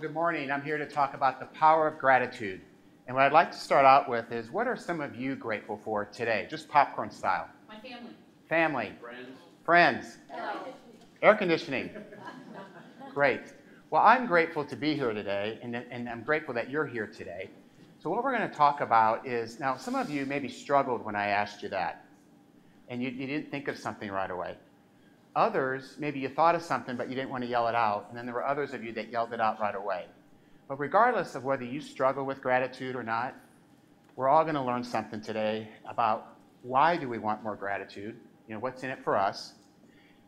good morning. I'm here to talk about the power of gratitude. And what I'd like to start out with is, what are some of you grateful for today? Just popcorn style. My family. Family. Friends. Friends. Air conditioning. Air conditioning. Great. Well, I'm grateful to be here today, and I'm grateful that you're here today. So what we're going to talk about is, now some of you maybe struggled when I asked you that, and you didn't think of something right away. Others, maybe you thought of something, but you didn't want to yell it out, and then there were others of you that yelled it out right away. But regardless of whether you struggle with gratitude or not, we're all going to learn something today about why do we want more gratitude, what's in it for us,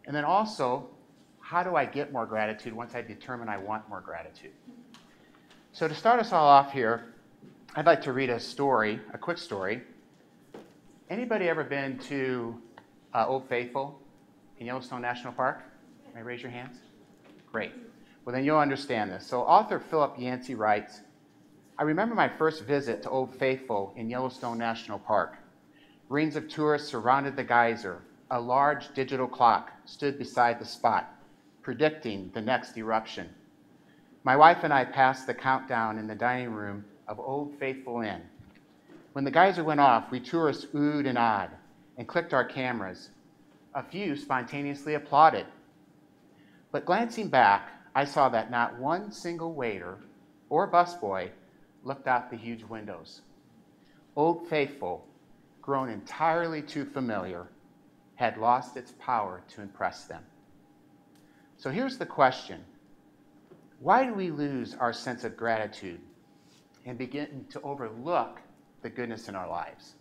and then also, how do I get more gratitude once I determine I want more gratitude? So to start us all off here, I'd like to read a story, a quick story. Anybody ever been to Old Faithful in Yellowstone National Park? May I raise your hands? Great. Well, then you'll understand this. So author Philip Yancey writes, I remember my first visit to Old Faithful in Yellowstone National Park. Rings of tourists surrounded the geyser. A large digital clock stood beside the spot, predicting the next eruption. My wife and I passed the countdown in the dining room of Old Faithful Inn. When the geyser went off, we tourists oohed and ahed and clicked our cameras. A few spontaneously applauded. But glancing back, I saw that not one single waiter or busboy looked out the huge windows. Old Faithful, grown entirely too familiar, had lost its power to impress them. So here's the question. Why do we lose our sense of gratitude and begin to overlook the goodness in our lives?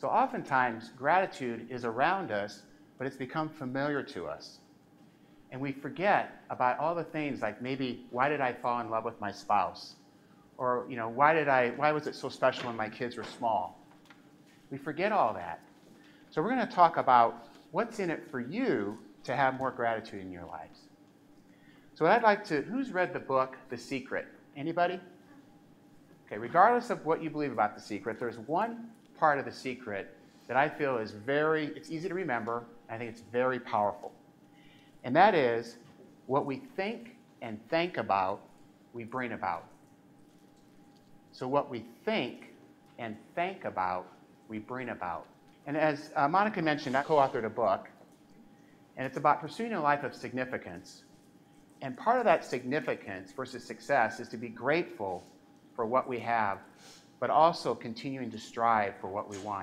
So oftentimes, gratitude is around us, but it's become familiar to us. And we forget about all the things like maybe, why did I fall in love with my spouse? Or, why was it so special when my kids were small? We forget all that. So we're going to talk about what's in it for you to have more gratitude in your lives. So who's read the book, The Secret? Anybody? Okay, regardless of what you believe about The Secret, there's one part of The Secret that I feel is it's easy to remember, and I think it's very powerful. And that is, what we think and think about, we bring about. So what we think and think about, we bring about. And as Monica mentioned, I co-authored a book, and it's about pursuing a life of significance. And part of that significance versus success is to be grateful for what we have, but also continuing to strive for what we want.